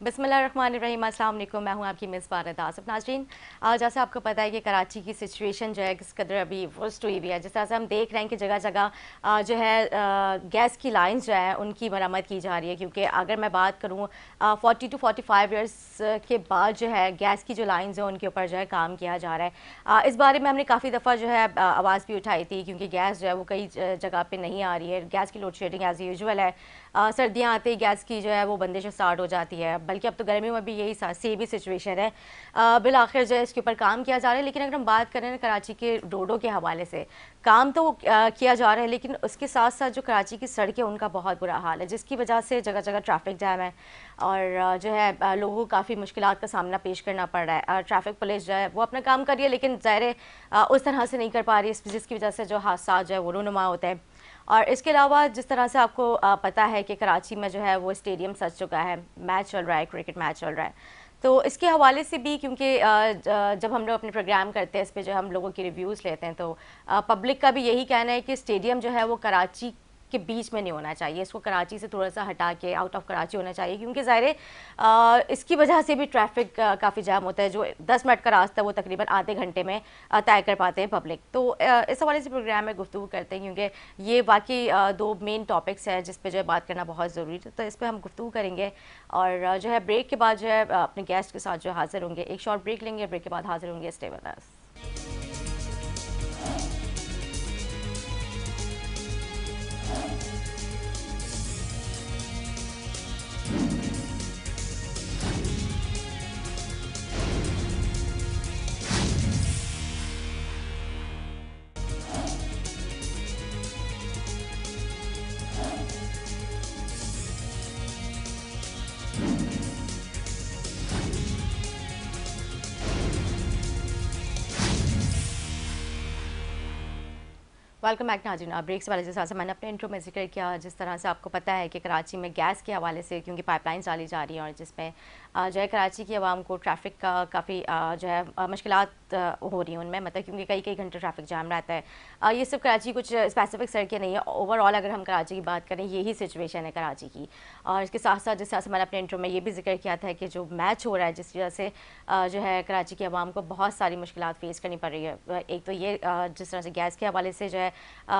बिस्मिल्लाहिर्रहमानिर्रहीम, अस्सलाम वालेकुम। मैं हूं आपकी मिस भारत आसिफ। नाज़रीन, जैसे आपको पता है कि कराची की सिचुएशन जो है किस कदर अभी वर्स्ट हुई हुई है। जिस तरह से हम देख रहे हैं कि जगह जगह जो है गैस की लाइंस जो है उनकी मरम्मत की जा रही है, क्योंकि अगर मैं बात करूं 40 टू 45 ईयर्स के बाद जो है गैस की जो लाइंस हैं उनके ऊपर जो है काम किया जा रहा है। इस बारे में हमने काफ़ी दफ़ा जो है आवाज़ भी उठाई थी, क्योंकि गैस जो है वो कई जगह पर नहीं आ रही है। गैस की लोड शेडिंग एज़ यूजुअल है। सर्दियाँ आते ही गैस की जो है वो बंदिश स्टार्ट हो जाती है, बल्कि अब तो गर्मियों में भी यही सेम ही सिचुएशन है। बिल आखिर जो है इसके ऊपर काम किया जा रहा है। लेकिन अगर हम बात करें ना कराची के रोडों के हवाले से, काम तो किया जा रहा है, लेकिन उसके साथ साथ जो कराची की सड़कें उनका बहुत बुरा हाल है, जिसकी वजह से जगह जगह ट्रैफिक जैम है और जो है लोगों को काफ़ी मुश्किलात का सामना पेश करना पड़ रहा है। ट्रैफिक पुलिस जो है वो अपना काम कर रही है, लेकिन ज़ाहिर है उस तरह से नहीं कर पा रही है, जिसकी वजह से जो हादसा जो है वो रूनुमा होते हैं। और इसके अलावा जिस तरह से आपको पता है कि कराची में जो है वो स्टेडियम सज चुका है, मैच चल रहा है, क्रिकेट मैच चल रहा है, तो इसके हवाले से भी, क्योंकि जब हम लोग अपने प्रोग्राम करते हैं इस पे जो हम लोगों की रिव्यूज़ लेते हैं, तो पब्लिक का भी यही कहना है कि स्टेडियम जो है वो कराची के बीच में नहीं होना चाहिए, इसको कराची से थोड़ा सा हटा के आउट ऑफ कराची होना चाहिए, क्योंकि ज़ाहिर है इसकी वजह से भी ट्रैफिक काफ़ी जाम होता है। जो 10 मिनट का रास्ता है वो तकरीबन आधे घंटे में तय कर पाते हैं पब्लिक। तो इस हवाले से प्रोग्राम में गुफ्तगू करते हैं, क्योंकि ये बाकी दो मेन टॉपिक्स हैं जिस पे जो है बात करना बहुत ज़रूरी है, तो इस पर हम गुफ्तगू करेंगे। और जो है ब्रेक के बाद जो है अपने गेस्ट के साथ जो हाजिर होंगे, एक शॉर्ट ब्रेक लेंगे, ब्रेक के बाद हाजिर होंगे। Stay with us. Welcome back नाज़रीन। ब्रेक्स वाले जैसा मैंने अपने इंट्रो में जिक्र किया, जिस तरह से आपको पता है कि कराची में गैस के हवाले से क्योंकि पाइपलाइंस डाली जा रही हैं और जिसमें जो है कराची की आवाम को ट्रैफिक का काफ़ी जो है मुश्किलात हो रही हैं उनमें, मतलब क्योंकि कई कई घंटे ट्रैफिक जाम रहता है। ये सिर्फ कराची कुछ स्पेसिफिक सड़कें नहीं है, ओवरऑल अगर हम कराची की बात करें यही सिचुएशन है कराची की। और इसके साथ साथ जिस तरह से मैंने अपने इंट्रो में ये भी जिक्र किया था कि जो मैच हो रहा है जिस वजह से जो है कराची की आवाम को बहुत सारी मुश्किलात फेस करनी पड़ रही है। एक तो ये जिस तरह से गैस के हवाले से जो है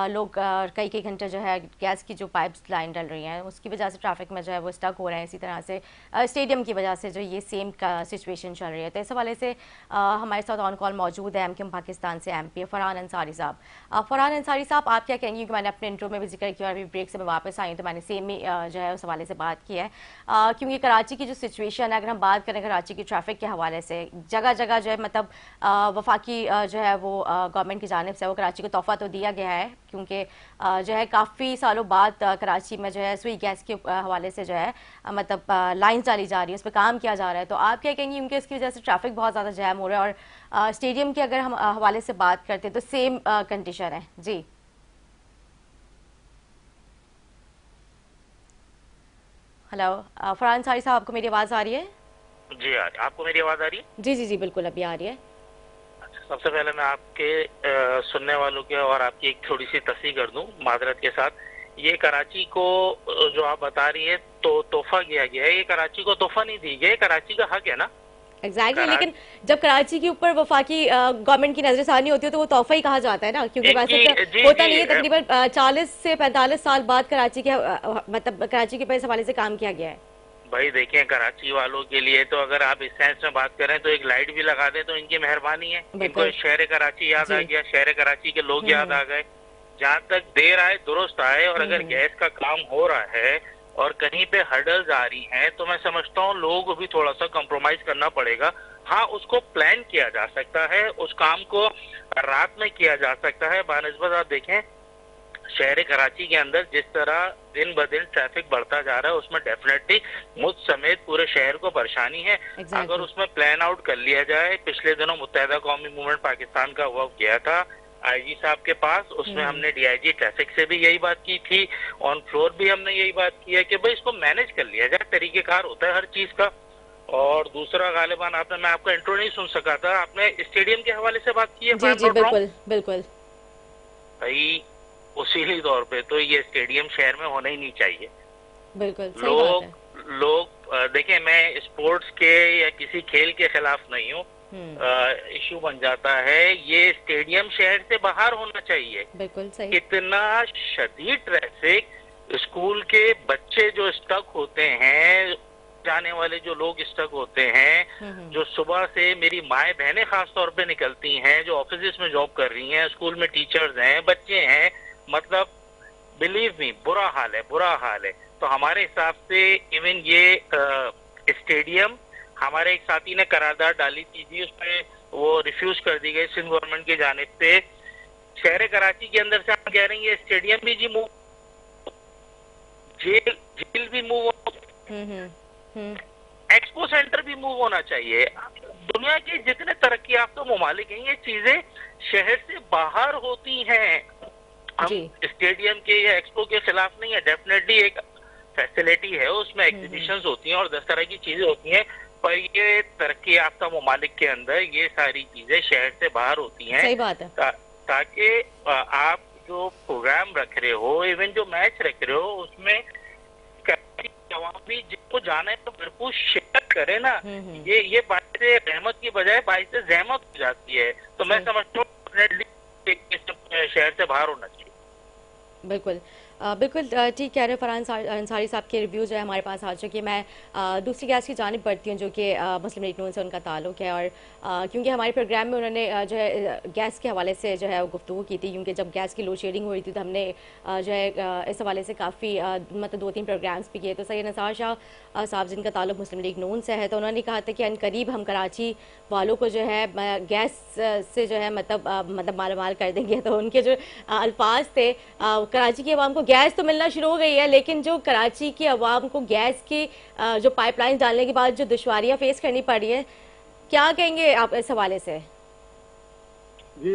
लोग कई कई घंटे जो है गैस की जो पाइप्स लाइन डल रही हैं उसकी वजह से ट्रैफिक में जो है वो स्टक हो रहे हैं। इसी तरह से स्टेडियम की वजह से जो ये सेम का सिचुएशन चल रही है। तो इस हवाले से हमारे साथ ऑन कॉल मौजूद है एमक्यूएम पाकिस्तान से एमपी फरहान अंसारी साहब। फरहान अंसारी साहब, आप क्या कहेंगे, कि मैंने अपने इंट्रो में भी जिक्र किया और अभी ब्रेक से मैं वापस आई हूँ तो मैंने सेम ही जो है उस हवाले से बात की है, क्योंकि कराची की जो सिचुएशन है, अगर हम बात करें कराची की ट्रैफिक के हवाले से, जगह जगह जो है मतलब वफाकी जो है वो गवर्नमेंट की जानिब से वो कराची को तोहफा तो दिया गया है, क्योंकि जो है काफ़ी सालों बाद कराची में जो है सुई गैस के हवाले से जो है मतलब लाइंस डाली जा रही है, उस पर काम किया जा रहा है। तो आप क्या कहेंगे, क्योंकि इसकी वजह से ट्रैफिक बहुत ज़्यादा जैम हो रहा है और स्टेडियम की अगर हम हवाले से बात करते हैं तो सेम कंडीशन है जी। हेलो फरहान अंसारी साहब, आपको मेरी आवाज़ आ रही है? जी आपको मेरी आवाज आ रही है? जी जी जी बिल्कुल, अभी आ रही है। सबसे पहले मैं आपके सुनने वालों के और आपकी एक थोड़ी सी तस्दीक कर दूं मादरत के साथ। ये कराची को जो आप बता रही है तो तोहफा किया गया है, ये कराची को तोहफा नहीं दी गया, ये कराची का हक है ना। एग्जैक्टली करा लेकिन जब कराची के ऊपर वफाकी गवर्नमेंट की नजरसानी होती है तो वो तोहफा ही कहा जाता है ना, क्योंकि वैसे इनकी तो जी होता जी नहीं है। तकरीबन 40 से 45 साल बाद कराची के मतलब कराची के ऊपर इस हवाले से काम किया गया है। भाई देखें, कराची वालों के लिए तो अगर आप इस सेंस में बात करें तो एक लाइट भी लगा दें तो इनकी मेहरबानी है। इनको बिल्कुल शहर कराची याद आ जी। गया, शहर कराची के लोग याद आ गए। जहाँ तक देर आए दुरुस्त आए, और अगर हम्म। गैस का काम हो रहा है और कहीं पे हर्डल्स आ रही हैं तो मैं समझता हूँ लोगों को भी थोड़ा सा कॉम्प्रोमाइज करना पड़ेगा। हाँ, उसको प्लान किया जा सकता है, उस काम को रात में किया जा सकता है। बानिस्बत आप देखें शहर कराची के अंदर जिस तरह दिन ब दिन ट्रैफिक बढ़ता जा रहा है, उसमें डेफिनेटली मुझ समेत पूरे शहर को परेशानी है। अगर एग्जैक्टली उसमें प्लान आउट कर लिया जाए, पिछले दिनों मुत्तहिदा कौमी मूवमेंट पाकिस्तान का हुआ गया था आईजी साहब के पास, उसमें हमने डीआईजी ट्रैफिक से भी यही बात की थी, ऑन फ्लोर भी हमने यही बात की है कि भाई इसको मैनेज कर लिया जाए, तरीकेकार होता है हर चीज का। और दूसरा, गालिबान आपने, मैं आपका इंट्रो नहीं सुन सका था, आपने स्टेडियम के हवाले से बात की है, जी आई एम जी नॉट रॉन्ग बिल्कुल बिल्कुल। भाई। उसीली तौर पे तो ये स्टेडियम शहर में होना ही नहीं चाहिए। बिल्कुल सही बात है। लोग लोग देखिए, मैं स्पोर्ट्स के या किसी खेल के खिलाफ नहीं हूँ। इश्यू बन जाता है, ये स्टेडियम शहर से बाहर होना चाहिए। बिल्कुल सही। कितना शदीद ट्रैफिक, स्कूल के बच्चे जो स्टक होते हैं, जाने वाले जो लोग स्टक होते हैं, जो सुबह से मेरी माएँ बहनें खास तौर पे निकलती हैं, जो ऑफिस में जॉब कर रही हैं, स्कूल में टीचर्स हैं, बच्चे हैं, मतलब बिलीव मी, बुरा हाल है, बुरा हाल है। तो हमारे हिसाब से इवन ये स्टेडियम, हमारे एक साथी ने करारदाद डाली थी, उसमें वो रिफ्यूज कर दी गई सिंध गवर्नमेंट की जानिब से। शहर कराची के अंदर से हम कह रहे हैं ये स्टेडियम भी जी मूव, जेल भी मूव, एक्सपो सेंटर भी मूव होना चाहिए। दुनिया के जितने तरक्की याफ्ता ममालिक हैं, ये चीजें शहर से बाहर होती हैं। हम स्टेडियम के या एक्सपो के खिलाफ नहीं है, डेफिनेटली एक फैसिलिटी है, उसमें एग्जीबिशंस होती हैं और 10 तरह की चीजें होती हैं, पर ये तरक्की याफ्ता ममालिक के अंदर ये सारी चीजें शहर से बाहर होती हैं। सही बात है। ताकि आप जो प्रोग्राम रख रहे हो, इवन जो मैच रख रहे हो, उसमें भी जिनको जाना है तो भरपूर शेयर करे ना। ये बात से रहमत की बजाय बाइस से जहमत हो जाती है। तो मैं समझता हूँ शहर से बाहर होना चाहिए। बिल्कुल बिल्कुल ठीक कह रहे हैं। फरहान अंसारी साहब के रिव्यू जो है हमारे पास आ चुके। मैं दूसरी गैस की जानिब बढ़ती हूँ जो कि मुस्लिम लीग नून से उनका ताल्लुक़ है, और क्योंकि हमारे प्रोग्राम में उन्होंने जो है गैस के हवाले से जो है वो गुफ्तगू की थी, क्योंकि जब गैस की लोड शेडिंग हो रही थी तो हमने जो है इस हवाले से काफ़ी मतलब 2-3 प्रोग्राम्स भी किए। तो सैयद निसार शाह साहब जिनका ताल्लुक़ मुस्लिम लीग नून से है, तो उन्होंने कहा था कि अनकरीब हम कराची वालों को जो है गैस से जो है मतलब मालामाल कर देंगे। तो उनके जो अल्फाज थे, कराची की आवाम को गैस तो मिलना शुरू हो गई है, लेकिन जो कराची की आवाम को गैस की जो पाइपलाइन डालने के बाद जो दुश्वारियां फेस करनी पड़ रही है, क्या कहेंगे आप इस हवाले से? जी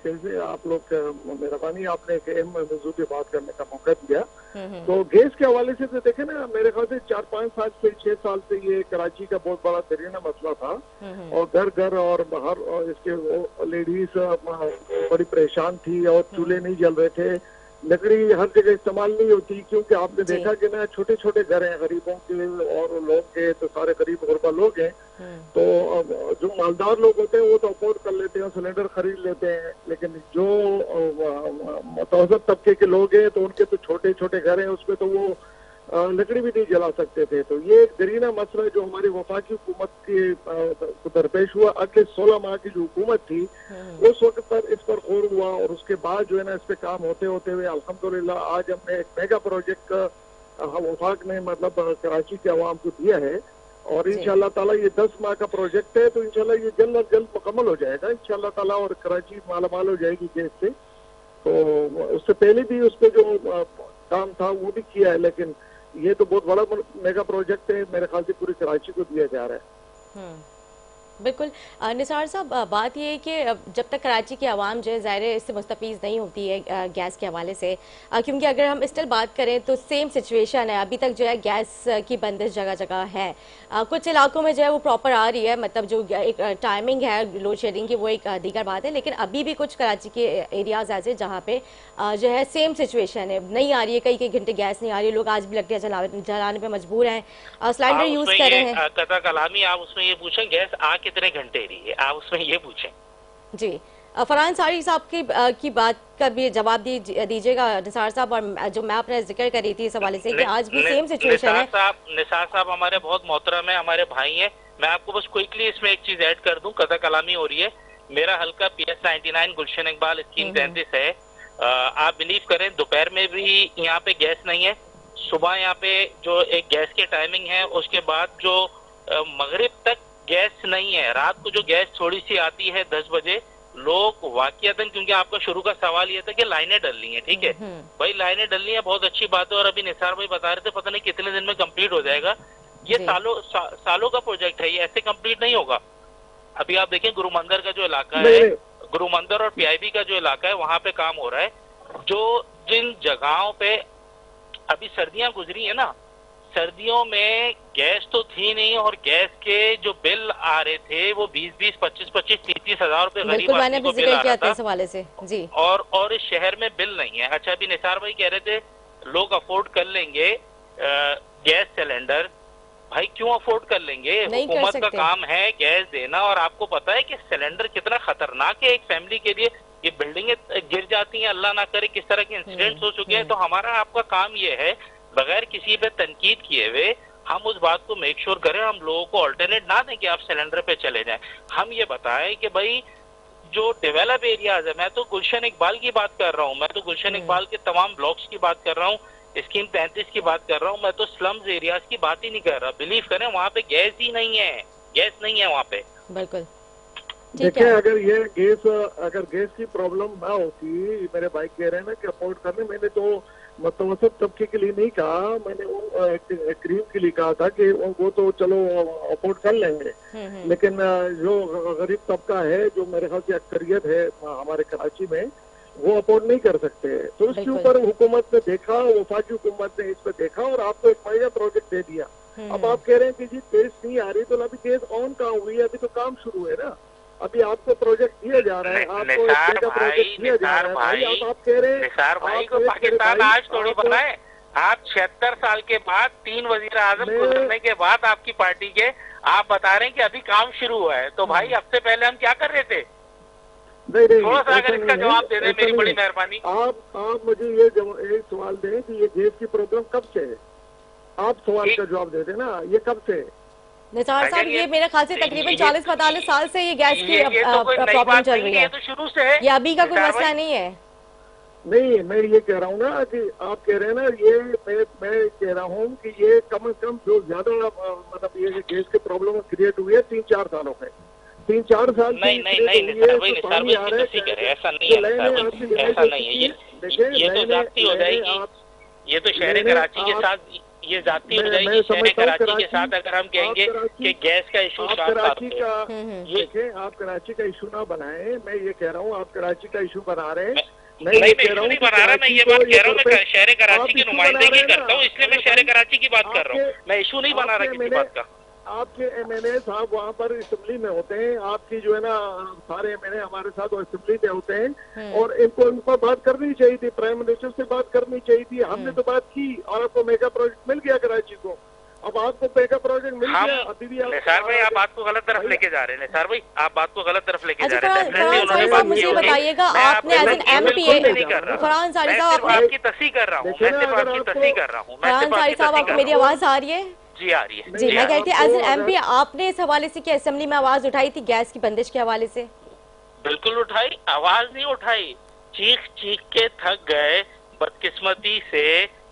कैसे आप लोग मेहरबानी, आपने एक अहम मौजू पे बात करने का मौका दिया। तो गैस के हवाले से तो देखे ना, मेरे ख्याल से 4-5 साल से 6 साल से ये कराची का बहुत बड़ा दरीना मसला था, और घर घर और बाहर और इसके लेडीज बड़ी परेशान थी, और चूल्हे नहीं जल रहे थे, लकड़ी हर जगह इस्तेमाल नहीं होती, क्योंकि आपने देखा कि ना छोटे छोटे घर हैं गरीबों के और लोग के, तो सारे गरीब गुरबा लोग हैं। तो जो मालदार लोग होते हैं वो तो अफोर्ड कर लेते हैं, सिलेंडर खरीद लेते हैं, लेकिन जो मुतवसत तबके के लोग हैं तो उनके तो छोटे छोटे घर हैं, उसमें तो वो लकड़ी भी नहीं जला सकते थे। तो ये एक दरीना मसला जो हमारी वफाकी हुकूमत के दरपेश हुआ। अगले 16 माह की जो हुकूमत थी उस वक्त पर इस पर गौर हुआ, और उसके बाद जो है ना इस पे काम होते होते हुए अल्हम्दुलिल्लाह आज हमने एक मेगा प्रोजेक्ट वफाक ने मतलब कराची के आवाम को दिया है, और इंशाअल्लाह ताला ये 10 माह का प्रोजेक्ट है, तो इंशाअल्लाह ये जल्द अज जल्द मुकम्मल हो जाएगा इंशाअल्लाह ताला, और कराची मालामाल हो जाएगी गैस से। तो उससे पहले भी उस पर जो काम था वो भी किया है, लेकिन ये तो बहुत बड़ा मेगा प्रोजेक्ट है, मेरे ख्याल से पूरी कराची को दिया जा रहा है। बिल्कुल निसार साहब, बात ये है कि जब तक कराची की आवाम जो है ज़ाहिर है इससे मुस्तफ़ीज़ नहीं होती है गैस के हवाले से, क्योंकि अगर हम स्टिल बात करें तो सेम सिचुएशन है, अभी तक जो है गैस की बंदिश जगह जगह है। कुछ इलाकों में जो है वो प्रॉपर आ रही है, मतलब जो एक टाइमिंग है लोड शेडिंग की वो एक दीगर बात है, लेकिन अभी भी कुछ कराची के एरियाज़ ऐसे जहाँ पे जो है सेम सिचुएशन है, नहीं आ रही है, कई कई घंटे गैस नहीं आ रही है, लोग आज भी लकड़ियाँ जलाने पर मजबूर हैं, सिलेंडर यूज़ कर रहे हैं। कथा कलामी आप उसमें ये पूछें गैस कितने घंटे रही है, आप उसमें ये पूछें। जी फरहान अंसारी साहब की बात का भी जवाब दीजिएगा निसार साहब, और जो मैं अपना जिक्र कर रही थी इस हवाले से कि आज भी सेम सिचुएशन है। निसार साहब हमारे बहुत मोहतरम है, हमारे भाई हैं। मैं आपको बस क्विकली इसमें एक चीज ऐड कर दूं, कथा कलामी हो रही है। मेरा हल्का PS 99 गुलशन इकबाल स्कीम 33 है। आप बिलीव करें दोपहर में भी यहाँ पे गैस नहीं है, सुबह यहाँ पे जो एक गैस की टाइमिंग है, उसके बाद जो मगरिब तक गैस नहीं है, रात को जो गैस थोड़ी सी आती है 10 बजे, लोग वाकईतन, क्योंकि आपका शुरू का सवाल ये था कि लाइनें डलनी है, ठीक है भाई, लाइनें डलनी है, बहुत अच्छी बात है, और अभी निसार भाई बता रहे थे पता नहीं कितने दिन में कंप्लीट हो जाएगा। ये सालों का प्रोजेक्ट है, ये ऐसे कंप्लीट नहीं होगा। अभी आप देखें गुरु मंदिर का जो इलाका है, गुरु मंदिर और PIB का जो इलाका है, वहां पे काम हो रहा है। जो जिन जगहों पे अभी सर्दियां गुजरी है ना, सर्दियों में गैस तो थी नहीं, और गैस के जो बिल आ रहे थे वो 20-20, 25-25, 30-30 हजार रुपए गरीब आदमी को बिल आ रहा था। इस हवाले से जी, और इस शहर में बिल नहीं है। अच्छा, अभी निसार भाई कह रहे थे लोग अफोर्ड कर लेंगे, गैस सिलेंडर भाई क्यों अफोर्ड कर लेंगे? नहीं कर हुकूमत का सकते। काम है गैस देना, और आपको पता है कि सिलेंडर कितना खतरनाक है एक फैमिली के लिए। ये बिल्डिंगें गिर जाती हैं, अल्लाह ना करे किस तरह के इंसिडेंट्स हो चुके हैं। तो हमारा आपका काम ये है बगैर किसी पे तनकीद किए हुए हम उस बात को मेक श्योर करें, हम लोगों को ऑल्टरनेट ना दें कि आप सिलेंडर पे चले जाएं। हम ये बताएं कि भाई जो डेवलप एरियाज है, मैं तो गुलशन इकबाल की बात कर रहा हूँ, मैं तो गुलशन इकबाल के तमाम ब्लॉक्स की बात कर रहा हूँ, स्कीम 33 की बात कर रहा हूँ, मैं तो स्लम्स एरियाज की बात ही नहीं कर रहा। बिलीव करें वहाँ पे गैस ही नहीं है, गैस नहीं है वहाँ पे। बिल्कुल ठीक देखिए, है। अगर गैस की प्रॉब्लम ना होती, मेरे भाई कह रहे हैं ना कि अफोर्ड करने, मैंने तो मुतवसत तबके के लिए नहीं कहा, मैंने गरीब के लिए कहा था कि वो तो चलो अफोर्ड कर लेंगे, लेकिन जो गरीब तबका है, जो मेरे ख्याल से अक्सरियत है हमारे कराची में, वो अफोर्ड नहीं कर सकते। तो इसके बिल्कुल। ऊपर हुकूमत ने देखा, वफाकी हुकूमत ने इस पर देखा और आपको एक बढ़िया प्रोजेक्ट दे दिया। अब आप कह रहे हैं कि जी गैस नहीं आ रही, तो अभी गैस ऑन कहाँ हुई है? अभी तो काम शुरू है ना, अभी आपको प्रोजेक्ट दिया जा रहा है, आपको एक मेगा प्रोजेक्ट दिया जा रहा है भाई। अब आप कह रहे हैं निसार भाई को पाकिस्तान आज थोड़ी बना है। आप 76 साल के बाद 3 वजीर आजम गुजरने के बाद आपकी पार्टी के, आप बता रहे हैं कि अभी काम शुरू हुआ है। तो भाई अब से पहले हम क्या कर रहे थे? नहीं, थोड़ा सा अगर इसका जवाब दे दें मेरी बड़ी मेहरबानी। आप मुझे ये सवाल दें कि ये गैस की प्रॉब्लम कब से है? आप सवाल का जवाब दे देना, ये कब से है? निसार साहब, ये मेरे ख्याल से तकरीबन 40-45 साल से ये गैस की तो कोई नई प्रॉब्लम बात चल नहीं रही है, है। ये तो शुरू से है, ये अभी का कोई निसार मसला भाई। नहीं है। नहीं, मैं ये कह रहा हूँ ना कि आप कह रहे हैं ना, ये मैं कह रहा हूँ कि ये कम से कम जो ज्यादा मतलब ये गैस की प्रॉब्लम क्रिएट हुई है 3-4 सालों में, 3-4 साल से नहीं नहीं create नहीं हुई निसार है, भाई, तो निसार पानी भाई आ की रहा तस्दीक करे, है। ऐसा नहीं है निसार भाई, ऐसा नहीं है। ये तो जाती हो जाएगी, ये तो शहर कराची के साथ, ये जाती हो जाएगी शहर कराची के साथ। अगर हम कहेंगे कि गैस का इशू आप कराची का देखें, आप कराची का इशू ना बनाए, मैं ये कह रहा हूँ आप कराची का इशू बना रहे हैं। नहीं, मैं इशू नहीं बना रहा, मैं ये बात कह रहा हूँ, मैं शहर कराची की नुमाइंदगी करता हूँ, इसलिए मैं शहर कराची की बात कर रहा हूँ, मैं इशू नहीं बना रहा किसी बात का। आपके एमएनए साहब वहाँ पर असेंबली में होते हैं, आपकी जो है ना सारे एमएनए हमारे साथ असेंबली में होते हैं, और इनको इन पर बात करनी चाहिए थी, प्राइम मिनिस्टर से बात करनी चाहिए थी। हमने तो बात की और आपको मेगा प्रोजेक्ट मिल गया कराची को। अब आपको मेगा प्रोजेक्ट मिल गया, अभी भी निसार भाई आप बात को गलत तरफ लेके जा रहे हैं। निसार भाई आप बात को गलत तरफ लेके जा रहे हैं। मुझे बताइएगा, आपने एज एन एमपी, फरहान सारी साहब, आपकी तस्दीक कर रहा हूँ, मैं सिर्फ आपकी तस्दीक कर रहा हूँ। फरहान सारी साहब, आपको मेरी आवाज आ रही है? जी आ रही है। जी, मैं कहती हूँ एज एन एमपी आपने इस हवाले से क्या असेंबली में आवाज उठाई थी गैस की बंदिश के हवाले से? बिल्कुल उठाई, आवाज नहीं उठाई, चीख चीख के थक गए। बदकिस्मती से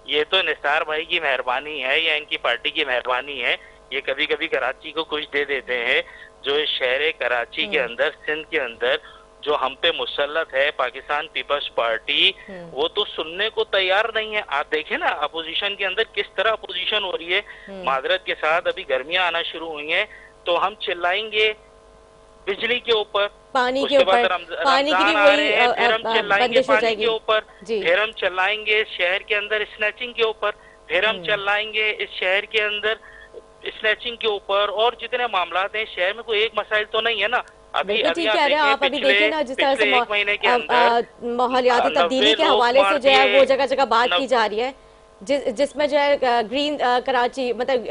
ये तो निसार भाई की मेहरबानी है या इनकी पार्टी की मेहरबानी है, ये कभी कभी कराची को कुछ दे देते हैं जो इस शहर कराची के अंदर, सिंध के अंदर जो हम पे मुसल्लत है पाकिस्तान पीपल्स पार्टी, वो तो सुनने को तैयार नहीं है। आप देखें ना अपोजिशन के अंदर किस तरह अपोजिशन हो रही है। माजरत के साथ अभी गर्मियां आना शुरू हुई हैं, तो हम चिल्लाएंगे बिजली के ऊपर, पानी के ऊपर, पानी की भी वही फिर हम चिल्लाएंगे पानी के ऊपर, जी। फिर हम चिल्लाएंगे शहर के अंदर स्नैचिंग के ऊपर, फिर हम चिल्लाएंगे इस शहर के अंदर स्नैचिंग के ऊपर, और जितने मामला हैं शहर में कोई एक मसाइल तो नहीं है ना। अभी ठीक कह रहे हैं आप। अभी देखें ना जिस तरह से माहौलियाती तब्दीली के हवाले से जो है वो जगह जगह बात की जा रही है, जिसमें जो है ग्रीन कराची मतलब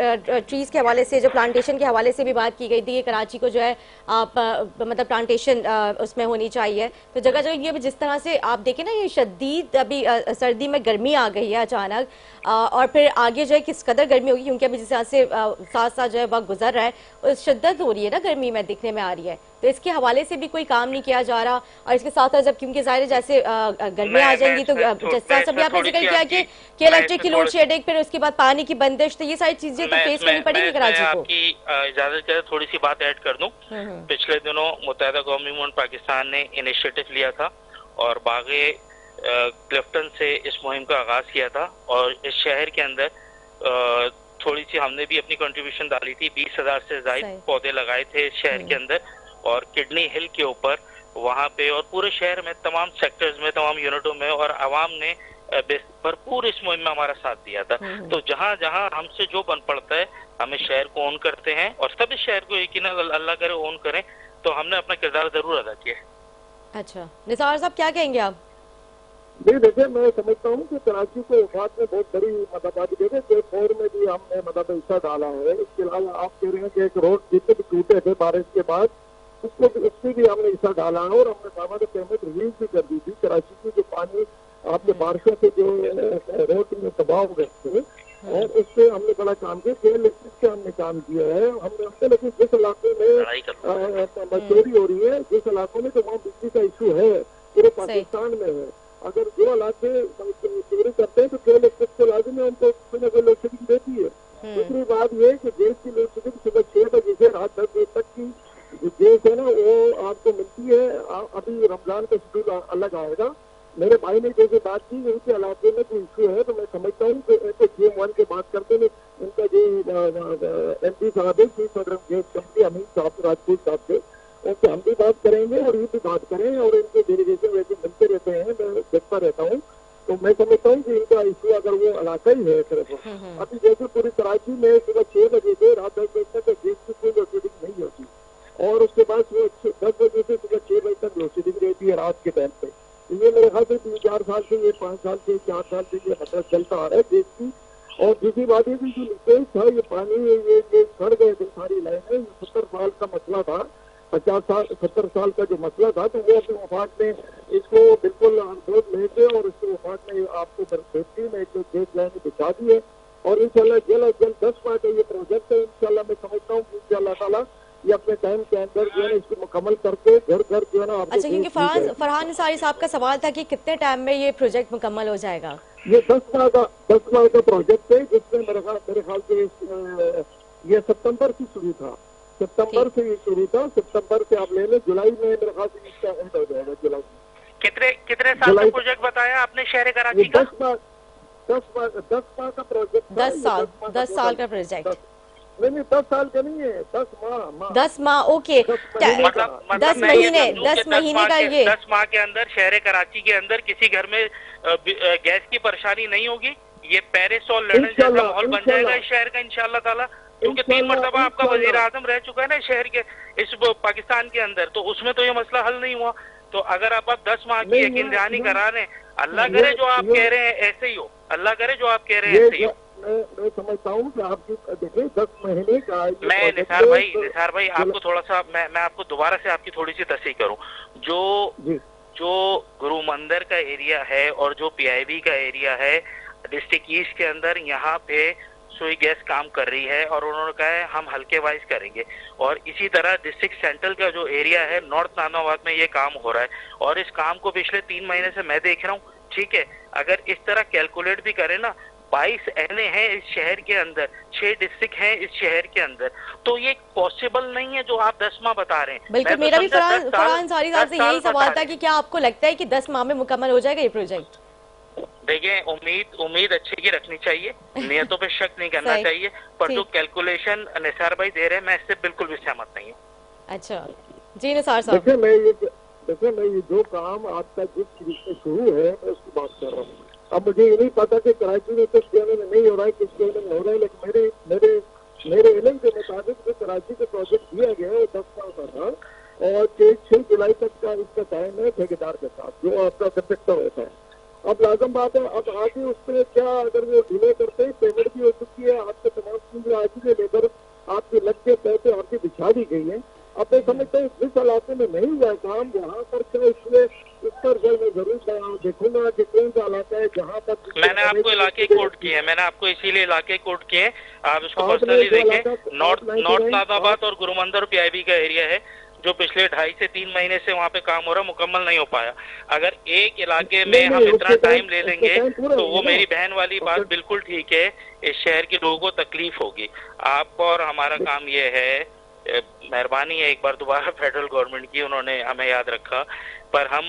ट्रीज के हवाले से, जो प्लांटेशन के हवाले से भी बात की गई थी कि कराची को जो है आप मतलब प्लांटेशन उसमें होनी चाहिए। तो जगह जगह ये जिस तरह से आप देखें ना, ये शदीद अभी सर्दी में गर्मी आ गई है अचानक, और फिर आगे जो है किस कदर गर्मी होगी, क्योंकि अभी जिस तरह से साथ साथ जो है वक्त गुजर रहा है, शिद्दत हो रही है ना गर्मी में, दिखने में आ रही है। तो इसके हवाले से भी कोई काम नहीं किया जा रहा। और इसके साथ साथ जब क्योंकि जाहिर जैसे गर्मी आ जाएंगी तो जैसा सभी आपने जिक्र किया कि इलेक्ट्रिक की लोड शेडिंग, फिर उसके बाद पानी की बंदिश, तो ये सारी चीजें तो फेस करनी पड़ेगी कराची को। आपकी इजाजत के थोड़ी सी बात ऐड कर दूं। पिछले दिनों मुत्तहिदा कौमी मूवमेंट पाकिस्तान ने इनिशिएटिव लिया था और बागे क्लिफ्टन से इस मुहिम का आगाज किया था, और इस शहर के अंदर थोड़ी सी हमने भी अपनी कंट्रीब्यूशन डाली थी। 20,000 से ज्यादा पौधे लगाए थे इस शहर के अंदर, और किडनी हिल के ऊपर वहाँ पे, और पूरे शहर में तमाम सेक्टर्स में, तमाम यूनिटों में, और आवाम ने भरपूर इस मुहिम में हमारा साथ दिया था। तो जहाँ जहाँ हमसे जो बन पड़ता है हम इस शहर को ओन करते हैं, और सब इस शहर को यकीनन अल्लाह करे ओन करें, तो हमने अपना किरदार जरूर अदा किया है। अच्छा निसार साहब, क्या कहेंगे आप? नहीं देखिए, मैं समझता हूँ कि कराची को वफात में बहुत बड़ी मतलब आज देखे के 4 में भी हमने मतलब हिस्सा डाला है। इसके अलावा आप कह रहे हैं कि एक रोड जितने भी टूटे थे बारिश के बाद उससे भी हमने हिस्सा डाला है, और हमने बाबा ने पेमेंट रिलीज भी कर दी थी। कराची की जो पानी आपने बारिशों से जो रोड में तबाह हो गए थे, और उससे हमने बड़ा काम किया। केवल इलेक्ट्रिक से हमने काम किया है हमने। लेकिन जिस इलाके में चोरी हो रही है, जिस इलाकों में, तो वहाँ बिजली का इशू है, पूरे पाकिस्तान में है। अगर जो इलाके चोरी करते हैं तो केवल इलेक्ट्रिक से लाजिम है, उनको कोई ना कोई लोड शेडिंग देती है। दूसरी बात ये कि गैस की लोड शेडिंग सुबह 6 बजे से रात 10 बजे तक की जो गैस है ना, वो आपको मिलती है। अभी रमजान का शेड्यूल अलग आएगा। मेरे भाई ने जैसे बात की, उनके इलाके में कोई इशू है, तो मैं समझता हूँ कि GM1 के बात करते हैं उनका जो MP साहब है, चीफ ऑफ गैस कंपनी अमीन साहब राजपूत साहब से, उनसे हम भी बात करेंगे और ये भी बात करें, और इनके डेलीगेशन वैसे मिलते रहते हैं, मैं देखता रहता हूँ। तो मैं समझता हूँ कि इनका इशू अगर वो इलाका ही है सिर्फ, अभी जैसे पूरी कराची में सुबह 6 बजे से रात 10 बजे तक गैस की कोई लोड शेडिंग नहीं होती, और उसके बाद सुबह 10 बजे से सुबह 6 बजे तक लोड शेडिंग रहती है रात के टाइम पे। ये मेरे ख्याल से 3-4 साल से, ये 5 साल से, 4 साल से ये मतलब चलता आ रहा है देश की। और दूसरी बात ये भी जो लीकेज था, ये पानी ये सड़ गए थे सारी लाइनें। 70 साल का मसला था, 50 साल 70 साल का जो मसला था, तो वो अपने वफात में इसको बिल्कुल अंदोज लेके और इसके वफात में आपको सेफ्टी में जो गैस लाइन बिछा दी है। और इंशाल्लाह जल्द अज जल्द 10 माह का ये प्रोजेक्ट है। इंशाल्लाह मैं समझता हूँ कि इंशाल्लाह ताला ये अपने टाइम के अंदर जो है इसको मुकम्मल करके घर घर जो है ना। अच्छा, क्योंकि फरहान निसारी साहब का सवाल था कि कितने टाइम में ये प्रोजेक्ट मुकम्मल हो जाएगा। ये 10 माह का प्रोजेक्ट है, जिसमें मेरे ख्याल से ये सितंबर से शुरू था। सितंबर से ये शुरू था। सितंबर से आप ले लें, जुलाई में मेरे ख्याल से इसका एंड हो जाएगा। जुलाई कितने साल का प्रोजेक्ट बताया आपने शहर कराची का? 10 माह का प्रोजेक्ट। 10 साल का प्रोजेक्ट। नहीं 10 साल का नहीं है, 10 माह। 10 माह, ओके। 10 महीने, 10 महीने का ये 10 माह के अंदर शहर कराची के अंदर किसी घर में गैस की परेशानी नहीं होगी। ये पेरिस और लंदन जैसा माहौल बन जाएगा इस शहर का इंशाल्लाह ताला। क्योंकि 3 मरतबा आपका वजीर आजम रह चुका है ना शहर के इस पाकिस्तान के अंदर, तो उसमें तो ये मसला हल नहीं हुआ। तो अगर आप 10 माह की यकीन दहानी करा रहे हैं, अल्लाह करे जो आप कह रहे हैं ऐसे ही हो, अल्लाह करे जो आप कह रहे हैं ऐसे ही हो। मैं समझता हूँ कि आपकी देखिए 10 महीने का मैं निसार भाई आपको थोड़ा सा मैं आपको दोबारा से आपकी थोड़ी सी तस्दीक करूँ। जो गुरु मंदिर का एरिया है और जो PIB का एरिया है डिस्ट्रिक्ट ईस्ट के अंदर, यहाँ पे सुई गैस काम कर रही है और उन्होंने कहा है हम हल्के वाइज करेंगे। और इसी तरह डिस्ट्रिक्ट सेंट्रल का जो एरिया है नॉर्थ नानाबाद में ये काम हो रहा है, और इस काम को पिछले 3 महीने से मैं देख रहा हूँ। ठीक है, अगर इस तरह कैलकुलेट भी करें ना, 22 एनए हैं इस शहर के अंदर, 6 डिस्ट्रिक्ट हैं इस शहर के अंदर, तो ये पॉसिबल नहीं है जो आप 10 माह बता रहे हैं। बिल्कुल, मेरा भी फरहान निसारी साहब से यही सवाल था कि क्या आपको लगता है कि 10 माह में मुकम्मल हो जाएगा ये प्रोजेक्ट? देखिए, उम्मीद अच्छी की रखनी चाहिए, नियतों पे शक नहीं करना चाहिए, पर जो कैलकुलेशन निसार भाई दे रहे हैं मैं इससे बिल्कुल भी सहमत नहीं हूँ। अच्छा जी निसार साहब, देखिए मैं ये जो काम आपका जिस चीज से शुरू है मैं उसकी बात कर रहा हूँ। अब मुझे ये नहीं पता कि कराची में किस शहर में नहीं हो रहा है, किस शहर में हो रहा है, लेकिन मेरे इल्म के मुताबिक जो कराची का प्रोजेक्ट दिया गया है वो 10 साल का था, और 6 जुलाई तक का इसका टाइम है ठेकेदार के साथ जो आपका कंट्रेक्टर होता है। अब लाजम बात है, अब आगे उसमें क्या अगर वो डिले करते हैं, पेमेंट भी हो चुकी है, आपके तमाम चीजें आ चुकी है, लेबर आपके लग के पैसे आपकी बिछा दी गई है। अब मैं समझता हूँ जिस इलाके में नहीं हुआ काम वहाँ पर क्या इसलिए उस पर मैं जरूर देखूंगा कि कौन सा इलाका है जहाँ पर। मैंने आपको इलाके कोड किए हैं, मैंने आपको इसीलिए इलाके कोड किए हैं, आप इसको पर्सनली देखें। नॉर्थ नादाबाद और गुरु मंदिर PIB का एरिया है जो पिछले 2.5 से 3 महीने से वहाँ पे काम हो रहा है, मुकम्मल नहीं हो पाया। अगर एक इलाके में हम इतना टाइम ले लेंगे तो वो मेरी बहन वाली बात बिल्कुल ठीक है, इस शहर के लोगों को तकलीफ होगी। आपको और हमारा काम ये है, मेहरबानी है एक बार दोबारा फेडरल गवर्नमेंट की, उन्होंने हमें याद रखा, पर हम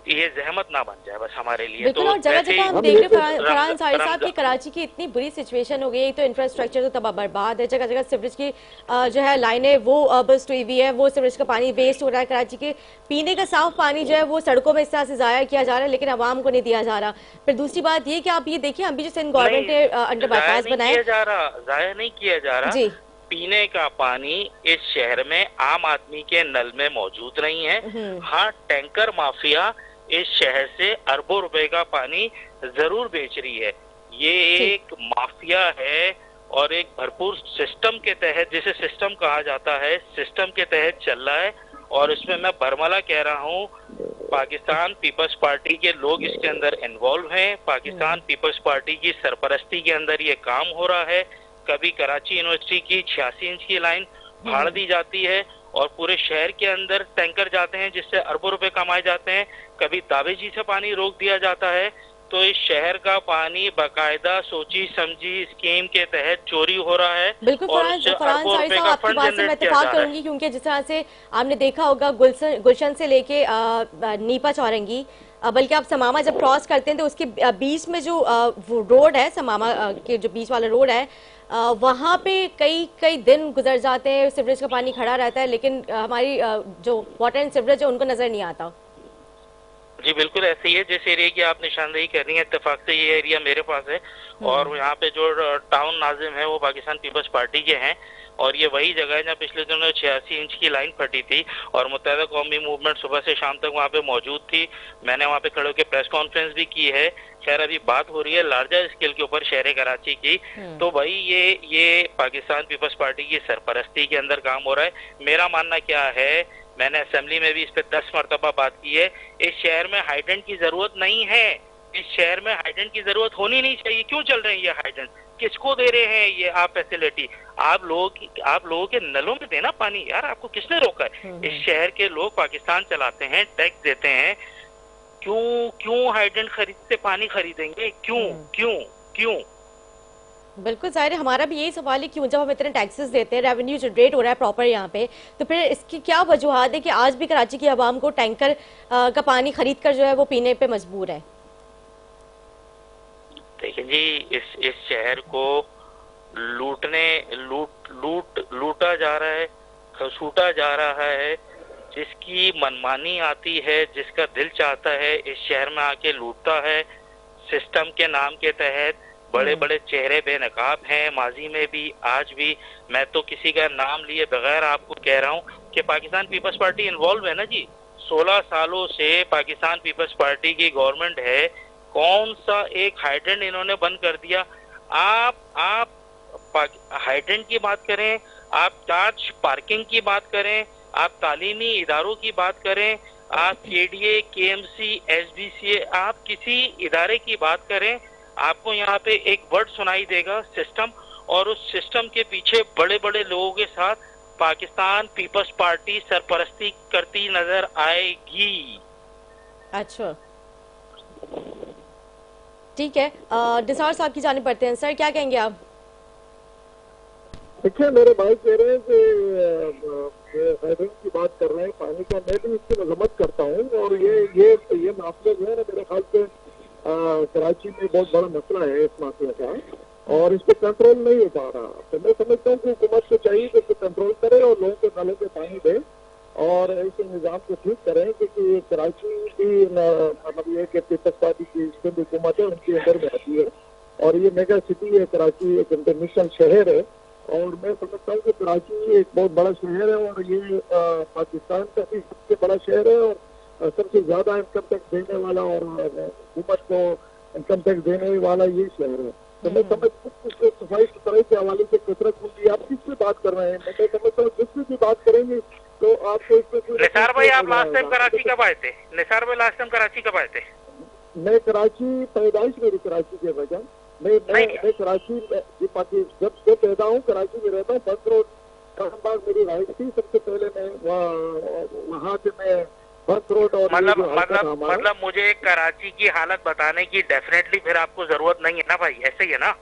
ये जहमत ना बन जाए बस हमारे लिए। बिल्कुल, और जगह जगह हम देख रहे हैं फरहान निसारी साहब की कराची की इतनी बुरी सिचुएशन हो गई, तो इंफ्रास्ट्रक्चर तो तबाह बर्बाद है, जगह जगह सीवरेज की जो है लाइनें वो बस्ट हुई हुई है, वो सीवरेज का पानी वेस्ट हो रहा है। कराची के पीने का साफ पानी जो है वो सड़कों में इस तरह से जाया किया जा रहा है, लेकिन आवाम को नहीं दिया जा रहा। फिर दूसरी बात ये कि आप ये देखिए, अभी जो सिंध गवर्नमेंट ने अंडर बाईपास बनाया, जाया नहीं किया जा रहा जी। पीने का पानी इस शहर में आम आदमी के नल में मौजूद नहीं है। हाँ, टैंकर माफिया इस शहर से अरबों रुपए का पानी जरूर बेच रही है। ये एक माफिया है और एक भरपूर सिस्टम के तहत, जिसे सिस्टम कहा जाता है, सिस्टम के तहत चल रहा है। और इसमें मैं बरमला कह रहा हूँ, पाकिस्तान पीपल्स पार्टी के लोग इसके अंदर इन्वॉल्व हैं। पाकिस्तान पीपल्स पार्टी की सरपरस्ती के अंदर ये काम हो रहा है। कभी कराची यूनिवर्सिटी की 86 इंच की लाइन फाड़ दी जाती है और पूरे शहर के अंदर टैंकर जाते हैं जिससे अरबों रुपए कमाए जाते हैं। कभी दावेजी से पानी रोक दिया जाता है। तो इस शहर का पानी बाकायदा सोची समझी स्कीम के तहत चोरी हो रहा है। बिल्कुल फरहान सारी साहब, आपकी बात से मैं इत्तेफाक करूंगी, क्योंकि जिस तरह से आपने देखा होगा गुलशन से लेके नीपा चौरंगी, बल्कि आप समामा जब क्रॉस करते हैं तो उसके बीच में जो रोड है, समामा के जो बीच वाला रोड है, वहाँ पे कई दिन गुजर जाते हैं, सीवरेज का पानी खड़ा रहता है, लेकिन हमारी जो वाटर एंड सीवरेज है उनको नजर नहीं आता। जी बिल्कुल ऐसे ही है। जिस एरिया की आप निशानदेही कर रही है, इत्तेफाक से ये एरिया मेरे पास है और यहाँ पे जो टाउन नाजिम है वो पाकिस्तान पीपल्स पार्टी के हैं। और ये वही जगह है जहाँ पिछले दिनों 86 इंच की लाइन फटी थी और मुत्तहदा कौमी मूवमेंट सुबह से शाम तक वहाँ पे मौजूद थी। मैंने वहाँ पे खड़े होकर प्रेस कॉन्फ्रेंस भी की है। खैर अभी बात हो रही है लार्जर स्केल के ऊपर शहर कराची की। तो भाई ये पाकिस्तान पीपल्स पार्टी की सरपरस्ती के अंदर काम हो रहा है। मेरा मानना क्या है, मैंने असेंबली में भी इस पे 10 मरतबा बात की है, इस शहर में हाइडेंट की जरूरत नहीं है। इस शहर में हाइडेंट की जरूरत होनी नहीं चाहिए। क्यों चल रहे हैं ये हाइडेंट, किसको दे रहे हैं ये आप फैसिलिटी? आप लोगों के नलों में देना पानी यार, आपको किसने रोका है? इस शहर के लोग पाकिस्तान चलाते हैं, टैक्स देते हैं, क्यों हाइडेंट खरीदते पानी खरीदेंगे? क्यों? बिल्कुल जाहिर है, हमारा भी यही सवाल है, क्यों जब हम इतने टैक्सेस देते हैं, रेवेन्यू जनरेट हो रहा है प्रॉपर यहाँ पे, तो फिर इसकी क्या वजूहत है कि आज भी कराची की आवाम को टैंकर का पानी खरीद कर जो है वो पीने पे मजबूर है? देखिए जी, इस शहर को लूटा जा रहा है, खसूटा जा रहा है। जिसकी मनमानी आती है, जिसका दिल चाहता है, इस शहर में आके लूटता है। सिस्टम के नाम के तहत बड़े बड़े चेहरे बेनकाब हैं, माजी में भी आज भी। मैं तो किसी का नाम लिए बगैर आपको कह रहा हूँ कि पाकिस्तान पीपल्स पार्टी इन्वॉल्व है ना जी। 16 सालों से पाकिस्तान पीपल्स पार्टी की गवर्नमेंट है, कौन सा एक हाइडेंट इन्होंने बंद कर दिया? आप हाइडेंट की बात करें, आप चार्ज पार्किंग की बात करें, आप तालीमी इदारों की बात करें, आप केडीए, केएमसी, एसबीसीए, आप किसी इदारे की बात करें, आपको यहाँ पे एक वर्ड सुनाई देगा, सिस्टम। और उस सिस्टम के पीछे बड़े बड़े लोगों के साथ पाकिस्तान पीपल्स पार्टी सरपरस्ती करती नजर आएगी। अच्छा ठीक है, डिसार साहब की जाने पड़ते हैं। सर क्या कहेंगे आप? देखिए, मेरे भाई कह रहे हैं कि हाइड्रेंट की बात कर रहे हैं, पानी का, मैं भी इसकी मजम्मत करता हूँ। और ये मामले जो है ना, मेरे ख्याल से कराची में बहुत बड़ा मसला है इस मसले का, और इस पर कंट्रोल नहीं हो पा रहा। तो मैं समझता हूँ कि हुकूमत को चाहिए कि इस पर कंट्रोल करे और लोगों के नलों पे पानी दे और इस निज़ाम को ठीक करें। क्योंकि कराची की मतलब ये कि पीपल्स पार्टी की सिंध हुकूमत है, उनके अंदर में आती है और ये मेगा सिटी है। कराची एक इंटरनेशनल शहर है और मैं समझता हूँ कि कराची एक बहुत बड़ा शहर है और ये पाकिस्तान का भी सबसे बड़ा शहर है और सबसे ज्यादा इनकम टैक्स देने वाला और हुकूमत को इनकम टैक्स देने वाला ये शहर है। तो मैं समझता हूँ कि सफाई सुथराई के हवाले से कसरत होगी। आप किससे बात कर रहे हैं? मैं समझता हूँ जिससे भी बात करेंगे तो आपको इसमें। निसार भाई, आप लास्ट टाइम कराची कब आए थे? निसार भाई, लास्ट टाइम कराची कब आए थे? मैं कराची, पैदाइश मेरी कराची के वजह मैं कराची जब पैदा हूँ कराची में रहता हूँ। बंद रोड शाहबाग मेरी राइट थी। सबसे पहले मैं वहाँ से मैं बंद रोड और मतलब मुझे कराची की हालत बताने की डेफिनेटली फिर आपको जरूरत नहीं है ना भाई, ऐसे ही है ना?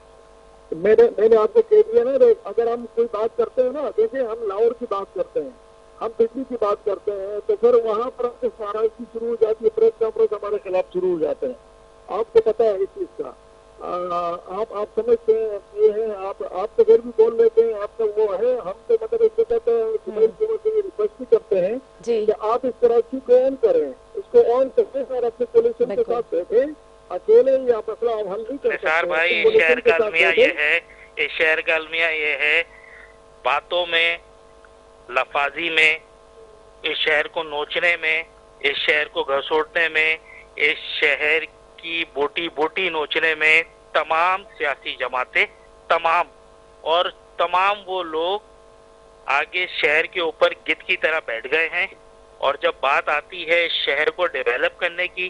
मैंने आपको कह दिया ना, अगर हम कोई बात करते हैं ना, देखिए हम लाहौर की बात करते हैं, हम दिल्ली की बात करते हैं, तो फिर वहाँ पर आपको नाराजगी शुरू हो जाती है, प्रेस कॉन्फ्रेंस हमारे खिलाफ शुरू हो जाते हैं। आपको पता है इस चीज का। आप समझते हैं ये है, आप तो फिर भी बोल लेते हैं, आपका वो है। हम तो मतलब इसको कहते हैं, सुप्रीम कोर्ट से रिक्वेस्ट भी करते हैं कि आप इस कराची को ऑन करें, इसको ऑन करके और अपने पोल्यूशन के साथ बैठे। अकेले ही आप मसला हल नहीं कर सकते। भाई, इस शहर का अलमिया ये है, इस शहर का अलमिया ये है, बातों में, लफाजी में, इस शहर को नोचने में, इस शहर को घसोटने में, इस शहर की बोटी बोटी नोचने में तमाम सियासी जमातें, तमाम वो लोग आगे शहर के ऊपर गिद्ध की तरह बैठ गए हैं। और जब बात आती है इस शहर को डेवलप करने की,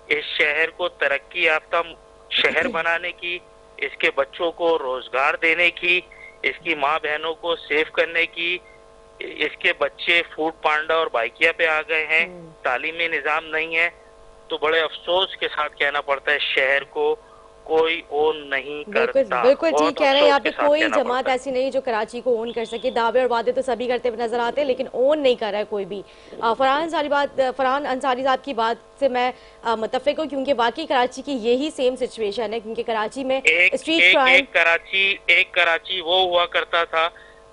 इस शहर को तरक्की याफ्ता शहर बनाने की, इसके बच्चों को रोजगार देने की, इसकी माँ बहनों को सेव करने की, इसके बच्चे फूड पांडा और बाइकिया पे आ गए हैं, तालीमी निजाम नहीं है, तो बड़े अफसोस के साथ कहना पड़ता है शहर को कोई ओन नहीं करता। बिल्कुल ठीक कह रहे हैं, यहाँ पे कोई जमात ऐसी नहीं जो कराची को ओन कर सके। दावे और वादे तो सभी करते हुए नजर आते हैं, लेकिन ओन नहीं कर रहा है कोई भी। फरहान अंसारी साहब की बात से मैं मुत्तफिक हूँ, क्योंकि वाकई कराची की यही सेम सिचुएशन है, क्योंकि कराची में स्ट्रीट क्राइम, एक कराची वो हुआ करता था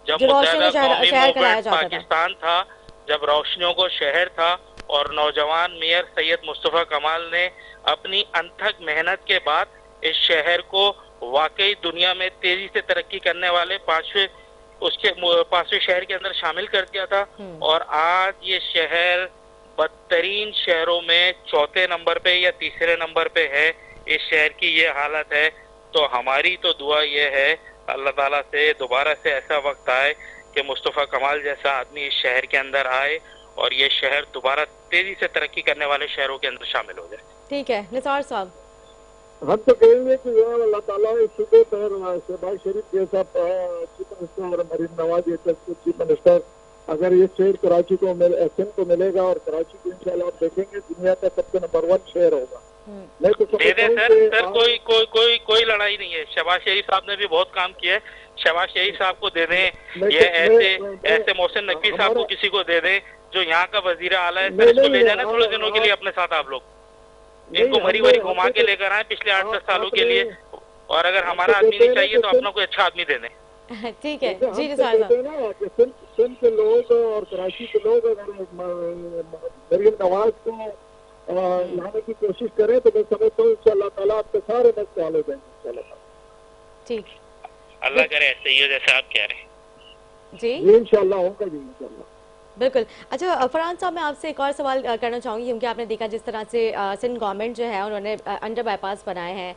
जब शहर कराया जाता पाकिस्तान था, जब रोशनियों को शहर था, और नौजवान मेयर सैयद मुस्तफा कमाल ने अपनी अनथक मेहनत के बाद इस शहर को वाकई दुनिया में तेजी से तरक्की करने वाले पांचवें शहर के अंदर शामिल कर दिया था। और आज ये शहर बदतरीन शहरों में चौथे नंबर पे या तीसरे नंबर पे है। इस शहर की ये हालत है, तो हमारी तो दुआ ये है अल्लाह ताला से दोबारा से ऐसा वक्त आए कि मुस्तफा कमाल जैसा आदमी इस शहर के अंदर आए और ये शहर दोबारा तेजी से तरक्की करने वाले शहरों के अंदर शामिल हो जाए। ठीक है निसार साहब। हम तो कहेंगे कि अल्लाह ताला सुबह पर शहबाज शरीफ जैसा चीफ मिनिस्टर और मरीम नवाज जैसा चीफ मिनिस्टर, अगर ये शहर कराची को एसएम को मिलेगा और कराची को इंशाल्लाह आप देखेंगे दुनिया का सबसे नंबर 1 शहर होगा। मैं तो सर कोई लड़ाई नहीं है। शहबाज शरीफ साहब ने भी बहुत काम किया है, शहबाज शरीफ साहब को दे दें, ये ऐसे मोहसिन नकवी साहब को किसी को दे दें जो यहाँ का वजीर आला है, फिर इसको ले जाना थोड़े दिनों के लिए अपने साथ आप लोग, इनको भरी भरी घुमा के लेकर आए पिछले 8-10 सालों के लिए, और अगर हमारा आदमी नहीं चाहिए तो अपना कोई अच्छा आदमी दे दें। ठीक है जी निसार साहब। सिंध के लोग और कराची के लोग अगर मरीम नवाज को लाने की कोशिश करें तो मैं समझता हूँ इंशाअल्लाह ताला आपके सारे मसले हल हो जाएंगे इंशाअल्लाह। ठीक, अल्लाह करे ऐसे ही हो जैसे आप कह रहे हैं। जी इंशाअल्लाह होगा जी इंशाअल्लाह। बिल्कुल। अच्छा फरहान साहब, मैं आपसे एक और सवाल करना चाहूँगी, क्योंकि आपने देखा जिस तरह से सिंध गवर्नमेंट जो है उन्होंने अंडर बाईपास बनाए हैं,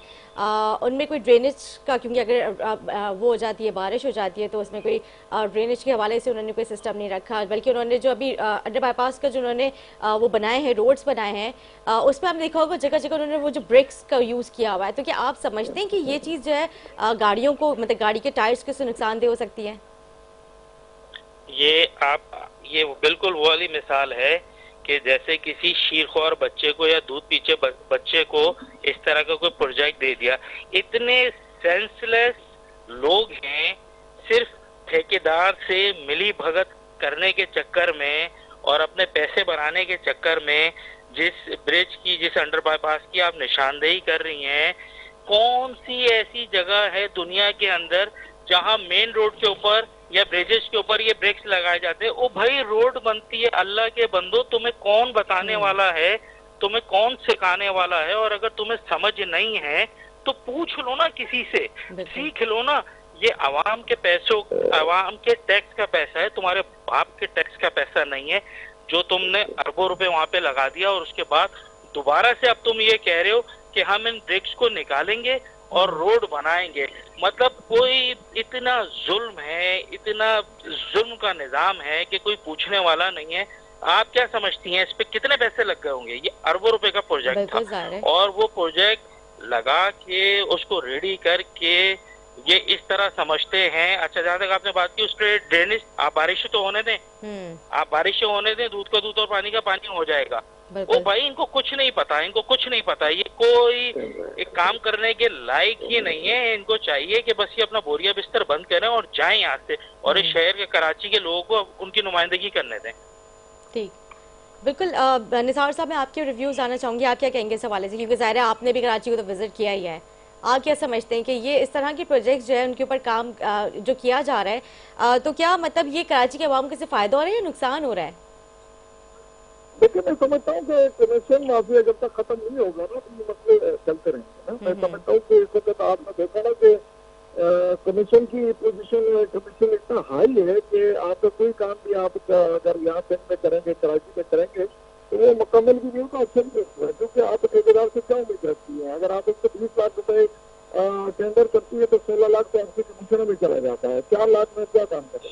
उनमें कोई ड्रेनेज का, क्योंकि अगर वो हो जाती है, बारिश हो जाती है, तो उसमें कोई ड्रेनेज के हवाले से उन्होंने कोई सिस्टम नहीं रखा, बल्कि उन्होंने जो अभी अंडर बाईपास का जो उन्होंने वो बनाए हैं, रोड्स बनाए हैं, उसमें आपने देखा होगा जगह जगह उन्होंने वो जो ब्रिक्स का यूज़ किया हुआ है। तो क्या आप समझते हैं कि ये चीज़ जो है गाड़ियों को, मतलब गाड़ी के टायर्स को नुकसानदेह हो सकती है? ये बिल्कुल वो वाली मिसाल है कि जैसे किसी शीरख्वार बच्चे को या दूध पीछे बच्चे को इस तरह का कोई प्रोजेक्ट दे दिया। इतने सेंसलेस लोग हैं, सिर्फ ठेकेदार से मिली भगत करने के चक्कर में और अपने पैसे बनाने के चक्कर में जिस ब्रिज की, जिस अंडर बाईपास की आप निशानदेही कर रही हैं, कौन सी ऐसी जगह है दुनिया के अंदर जहां मेन रोड के ऊपर या ब्रिजेस के ऊपर ये ब्रेक्स लगाए जाते हैं? ओ भाई, रोड बनती है, अल्लाह के बंदो, तुम्हें कौन बताने वाला है, तुम्हें कौन सिखाने वाला है? और अगर तुम्हें समझ नहीं है तो पूछ लो ना, किसी से सीख लो ना। ये आवाम के पैसों, आवाम के टैक्स का पैसा है, तुम्हारे बाप के टैक्स का पैसा नहीं है, जो तुमने अरबों रुपए वहां पे लगा दिया, और उसके बाद दोबारा से अब तुम ये कह रहे हो कि हम इन ब्रिक्स को निकालेंगे और रोड बनाएंगे। मतलब कोई इतना जुल्म है, इतना जुल्म का निजाम है कि कोई पूछने वाला नहीं है। आप क्या समझती हैं इस पे कितने पैसे लग गए होंगे? ये अरबों रुपए का प्रोजेक्ट था, और वो प्रोजेक्ट लगा के उसको रेडी करके ये इस तरह समझते हैं। अच्छा, जहां तक आपने बात की उस पर ड्रेनेज, आप बारिश तो होने दें, आप बारिश होने दें, दूध का दूध और पानी का पानी हो जाएगा। ओ भाई, इनको कुछ नहीं पता, इनको कुछ नहीं पता, ये कोई एक काम करने के लायक ही नहीं है। इनको चाहिए कि बस ये अपना बोरिया बिस्तर बंद करें और जाएं यहाँ से, और इस शहर के, कराची के लोगों को उनकी नुमाइंदगी करने दें। ठीक, बिल्कुल। निसार साहब, मैं आपके रिव्यूज आना चाहूँगी, आप क्या कहेंगे इस हवाले से, क्योंकि ज़ाहिर है आपने भी कराची को तो विजिट किया ही है। आप क्या समझते हैं कि ये इस तरह के प्रोजेक्ट्स जो है उनके ऊपर काम जो किया जा रहा है, तो क्या मतलब ये कराची के अवाम को इससे फ़ायदा हो रहा है या नुकसान हो रहा है? देखिए, मैं समझता हूँ कि कमीशन माफिया जब तक खत्म नहीं होगा ना तो ये मसले चलते रहेंगे ना। मैं समझता हूँ कि इस वक्त आपने देखा ना कि कमीशन की पोजीशन, कमीशन इतना हाई है कि आपका कोई काम भी आप अगर यहाँ सिंध में करेंगे, कराची में करेंगे, तो वो मुकम्मल भी नहीं होगा, अच्छा भी नहीं होगा, क्योंकि आप ठेकेदार से क्या उम्मीद रखती है? अगर आप उसको 20 लाख रुपए टेंडर करती है तो 16 लाख तो आपके कमीशन में चला जाता है, 4 लाख में क्या काम करें?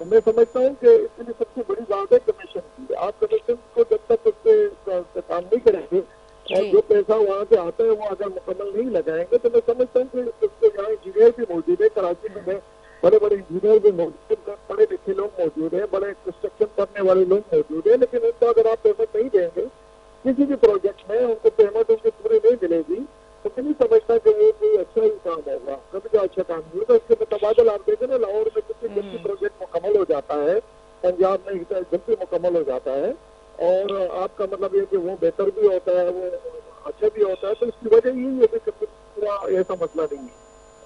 तो मैं समझता हूँ कि इसके लिए सबसे बड़ी बात है कमीशन की। आप कमीशन को जब तक उससे काम नहीं करेंगे और जो पैसा वहाँ से आता है वो अगर मुकम्मल नहीं लगाएंगे, तो मैं समझता हूँ कि उसको यहाँ इंजीनियर भी मौजूद है, कराची में बड़े बड़े इंजीनियर भी मौजूद है, पढ़े लिखे लोग मौजूद है, बड़े कंस्ट्रक्शन करने वाले लोग मौजूद है, लेकिन उनको अगर आप पेमेंट नहीं देंगे किसी भी प्रोजेक्ट में, उनको पेमेंट उनकी पूरी नहीं मिलेगी, तो मैं नहीं समझता कि वो कोई अच्छा ही काम होगा, कभी का अच्छा काम नहीं होगा। इसके तबादल आप देखें ना, लाहौर में कितनी जल्दी प्रोजेक्ट मुकम्मल हो जाता है, पंजाब में जल्दी मुकम्मल हो जाता है, और आपका मतलब ये कि वो बेहतर भी होता है, वो अच्छा भी होता है। तो इसकी वजह यही है कि पूरा ऐसा मसला नहीं है,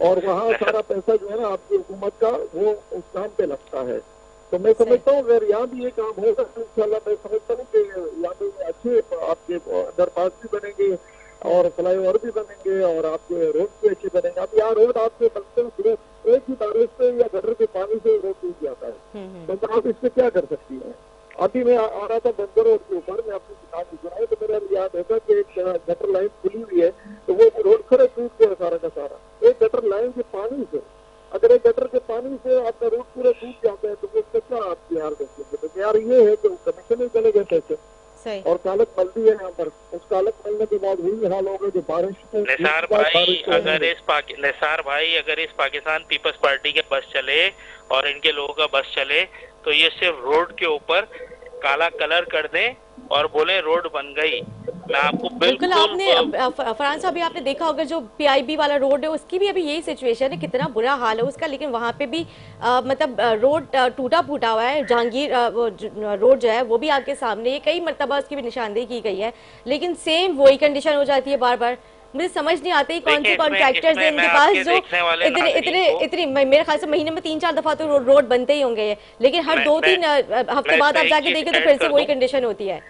और वहाँ सारा पैसा जो है ना आपकी हुकूमत का वो उस काम पे लगता है। तो मैं समझता हूँ अगर यहाँ भी ये काम होगा तो इंशाल्लाह मैं समझता हूँ कि यहाँ पे अच्छे आपके अंडरपास भी बनेंगे और फ्लाईओवर भी बनेंगे और आपके रोड भी अच्छे बनेंगे। अब यहाँ रोड आपके बनते हैं एक ही बारिश से या गटर के पानी से रोड टूट जाता है, तो आप इससे क्या कर सकती हैं? अभी मैं आ रहा था बंदर रोड के ऊपर, मैं अपनी किताब सुनाई तो मेरा याद होगा कि एक गटर लाइन खुली हुई है, तो वो रोड खड़े टूट गया सारा का सारा, एक गटर लाइन के पानी से। अगर एक गटर के पानी से आपका रोड पूरा टूट जाता है तो वो क्या आप तैयार देखेंगे? तो यार ये है कि कमीशन ही चले गए पैसे और कालक मलती है यहाँ पर, उस कालक मलने के बाद वही हाल होगा जो बारिश। निसार भाई अगर इस पाकिस्तान पीपल्स पार्टी के बस चले और इनके लोगों का बस चले तो ये सिर्फ रोड के ऊपर काला कलर कर दें और बोले रोड बन गई। मैं आपको बिल्कुल आपने फरहान साहब, आपने देखा होगा जो PIB वाला रोड है उसकी भी अभी यही सिचुएशन है, कितना बुरा हाल है उसका, लेकिन वहाँ पे भी मतलब रोड टूटा फूटा हुआ है। जहांगीर रोड जो है वो भी आपके सामने, कई मरतबा उसकी भी निशानदेही की गई है, लेकिन सेम वही कंडीशन हो जाती है बार बार। मुझे समझ नहीं आती कौन से कॉन्ट्रैक्टर्स हैं इनके पास जो इतनी मेरे ख्याल से महीने में 3-4 दफा तो रोड बनते ही होंगे, लेकिन हर 2-3 हफ्ते बाद आप जाके देखें तो फिर से वही कंडीशन होती है।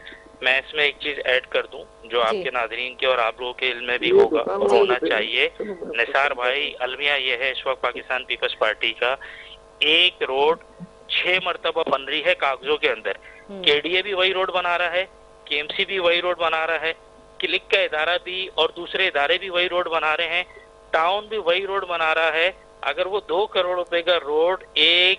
मैं इसमें एक चीज ऐड कर दूं जो आपके नाज़रीन के और आप लोगों के इल्म में भी होगा और होना चाहिए। निसार भाई, अलमिया ये है इस वक्त पाकिस्तान पीपल्स पार्टी का, एक रोड 6 मरतबा बन रही है कागजों के अंदर। KDA भी वही रोड बना रहा है, KMC भी वही रोड बना रहा है, क्लिक का इदारा भी और दूसरे इदारे भी वही रोड बना रहे हैं, टाउन भी वही रोड बना रहा है। अगर वो 2 करोड़ रुपए का रोड एक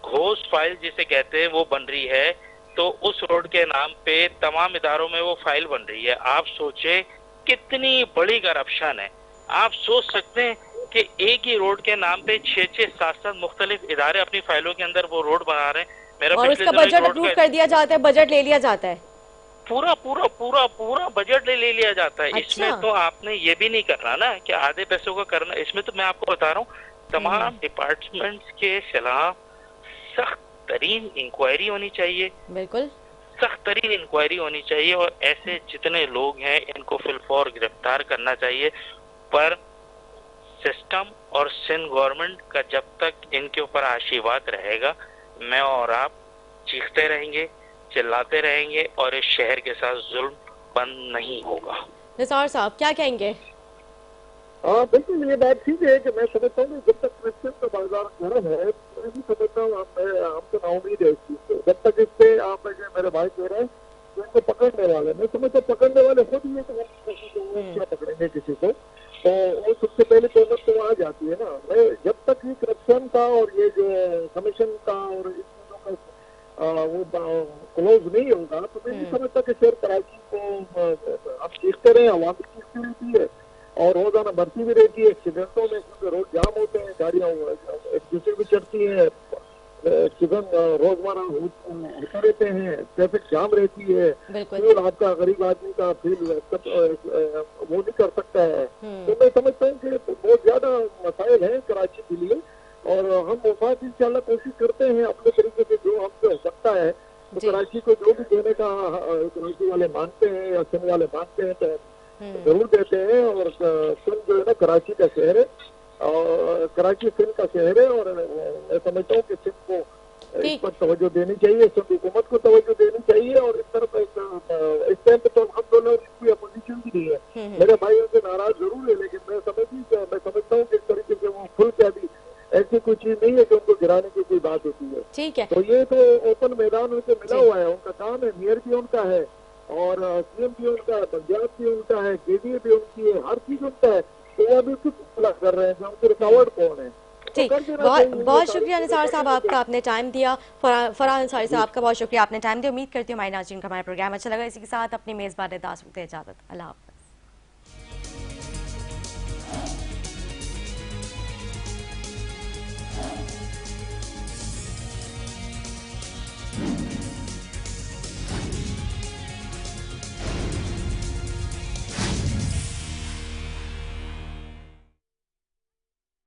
घोष फाइल जिसे कहते हैं वो बन रही है, तो उस रोड के नाम पे तमाम इदारों में वो फाइल बन रही है। आप सोचे कितनी बड़ी करप्शन है। आप सोच सकते हैं कि एक ही रोड के नाम पे 6-6, 7-7 मुख्तलिफ इदारे अपनी फाइलों के अंदर वो रोड बना रहे हैं। मेरा और उसका बजट अप्रूव कर दिया जाता है, बजट ले लिया जाता है, पूरा बजट ले लिया जाता है। अच्छा। इसमें तो आपने ये भी नहीं करना ना कि आधे पैसों का करना। इसमें तो मैं आपको बता रहा हूँ तमाम डिपार्टमेंट्स के खिलाफ सख्त तरीन इंक्वायरी होनी चाहिए, बिल्कुल सख्त तरीन इंक्वायरी होनी चाहिए, और ऐसे जितने लोग हैं इनको फिलफौर गिरफ्तार करना चाहिए। पर सिस्टम और सिंध गवर्नमेंट का जब तक इनके ऊपर आशीर्वाद रहेगा, मैं और आप चीखते रहेंगे, चिल्लाते रहेंगे और इस शहर के साथ जुल्म बंद नहीं होगा। निसार साहब क्या कहेंगे? हाँ बिल्कुल, ये बात ठीक है कि मैं समझता हूँ जब तक क्रिश्चियन का बाजार गर्म है, मैं भी समझता हूँ हमको नाउमीद है इस चीज से। जब तक इससे आप मेरे भाई कह रहे हैं तो इनको पकड़ने वाले, मैं समझता पकड़ने वाले खुद ही है, तो क्या पकड़ेंगे किसी को, तो वो सबसे पहले पेमेंट तो आ जाती है ना। मैं जब तक ये करप्शन का और ये जो कमीशन का और इस चीजों का वो क्लोज नहीं होगा, तो मैं नहीं समझता कि शहर कराची को आप सीखते रहे, आवाम भी सीखती रहती है और रोजाना बढ़ती भी रहती है। एक्सीडेंटों में क्योंकि रोड जाम होते हैं, गाड़ियां एक दूसरे भी चढ़ती हैं, एक्सीडेंट रोजमर्रा होते रहते हैं, ट्रैफिक जाम रहती है, फ्यूल आपका गरीब आदमी का फ्यूल वो नहीं कर सकता है। तो मैं समझता हूँ कि बहुत ज्यादा मसाइल हैं कराची के लिए, और हम वफात इंशाल्लाह कोशिश करते हैं अपने तरीके से जो हमसे हो सकता है। तो कराची को जो भी देने का कराची वाले मानते हैं या सिंध वाले मानते हैं तो जरूर देते हैं। और सिंध जो है ना कराची का शहर है, और कराची सिंध का शहर है, और मैं समझता हूँ कि सिंध को इस पर तवज्जो देनी चाहिए, सिंध हुकूमत को तवज्जो देनी चाहिए। और इस तरफ इस टाइम पे तो हम दोनों कोई अपोजिशन भी नहीं है, मेरे भाई उनसे नाराज जरूर है, लेकिन मैं समझता हूँ कि इस तरीके से वो खुल के अभी ऐसी कोई चीज नहीं है कि उनको गिराने की कोई बात होती है। ठीक है, तो ये तो ओपन मैदान उनसे मिला हुआ है, उनका काम है, मेयर भी उनका है, और सीएम भी उनका है, पंजाब भी उनका है, केडीए भी उनकी है, हर चीज उनका है। तो वो अभी किस तरह कर रहे हैं, उनके रुकावट कौन है? ठीक, बहुत शुक्रिया निसार साहब आपका, आपने टाइम दिया। फरहान अंसारी साहब आपका बहुत शुक्रिया, आपने टाइम दिया। उम्मीद करती हूँ हमारे नाज़रीन का हमारा प्रोग्राम अच्छा लगा। इसी के साथ अपनी मेज़बान इजाज़त, अल्लाह हाफ़िज़।